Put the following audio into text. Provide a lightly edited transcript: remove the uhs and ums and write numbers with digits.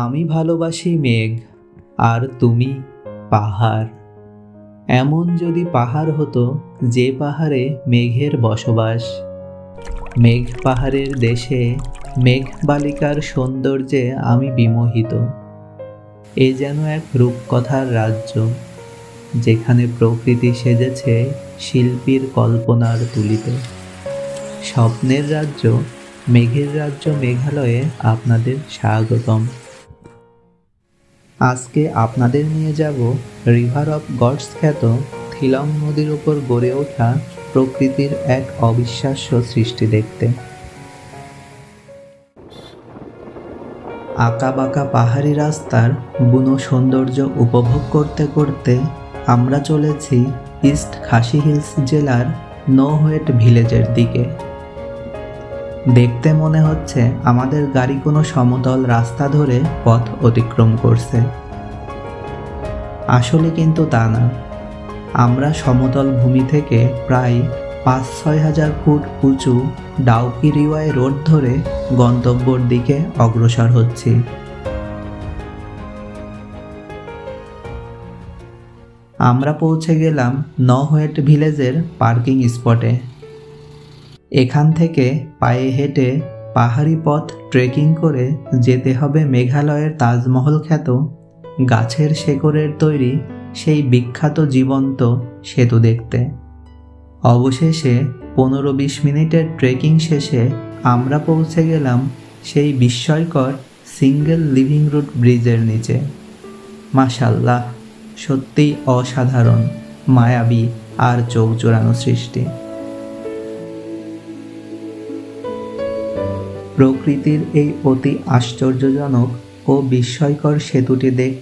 আমি ভালোবাসি মেঘ আর তুমি পাহাড়। এমন যদি পাহাড় হতো যে পাহাড়ে মেঘের বসবাস, মেঘ পাহাড়ের দেশে মেঘ বালিকার সৌন্দর্যে আমি বিমোহিত। এ যেন এক রূপকথার রাজ্য, যেখানে প্রকৃতি সেজেছে শিল্পীর কল্পনার তুলিতে। স্বপ্নের রাজ্য, মেঘের রাজ্য মেঘালয়ে আপনাদের স্বাগতম। আজকে আপনাদের নিয়ে যাব রিভার অফ গডস খ্যাত থিলং নদীর উপর গড়ে ওঠা প্রকৃতির এক অবিশ্বাস্য সৃষ্টি দেখতে। আঁকাবাঁকা পাহাড়ি রাস্তার বুনো সৌন্দর্য উপভোগ করতে করতে আমরা চলেছি ইস্ট খাসি হিলস জেলার নোহয়েট ভিলেজের দিকে। দেখতে মনে হচ্ছে আমাদের গাড়ি কোনো সমতল রাস্তা ধরে পথ অতিক্রম করছে। আসলে কিন্তু তা না, আমরা সমতল ভূমি থেকে প্রায় ৫-৬ হাজার ফুট উঁচু ডাউকি রিওয়াই রোড ধরে গন্তব্যের দিকে অগ্রসর হচ্ছি। আমরা পৌঁছে গেলাম নোহয়েট ভিলেজের পার্কিং স্পটে। এখান থেকে পায়ে হেঁটে পাহাড়ি পথ ট্রেকিং করে যেতে হবে মেঘালয়ের তাজমহল খ্যাত গাছের শেকড়ের তৈরি সেই বিখ্যাত জীবন্ত সেতু দেখতে। অবশেষে ১৫-২০ মিনিটের ট্রেকিং শেষে আমরা পৌঁছে গেলাম সেই বিস্ময়কর সিঙ্গেল লিভিং রুট ব্রিজের নিচে। মাশাআল্লাহ, সত্যিই অসাধারণ, মায়াবী আর চোখ জোড়ানো সৃষ্টি। প্রকৃতির এই অতি আশ্চর্যজনক ও বিস্ময়কর সেতুটি দেখতে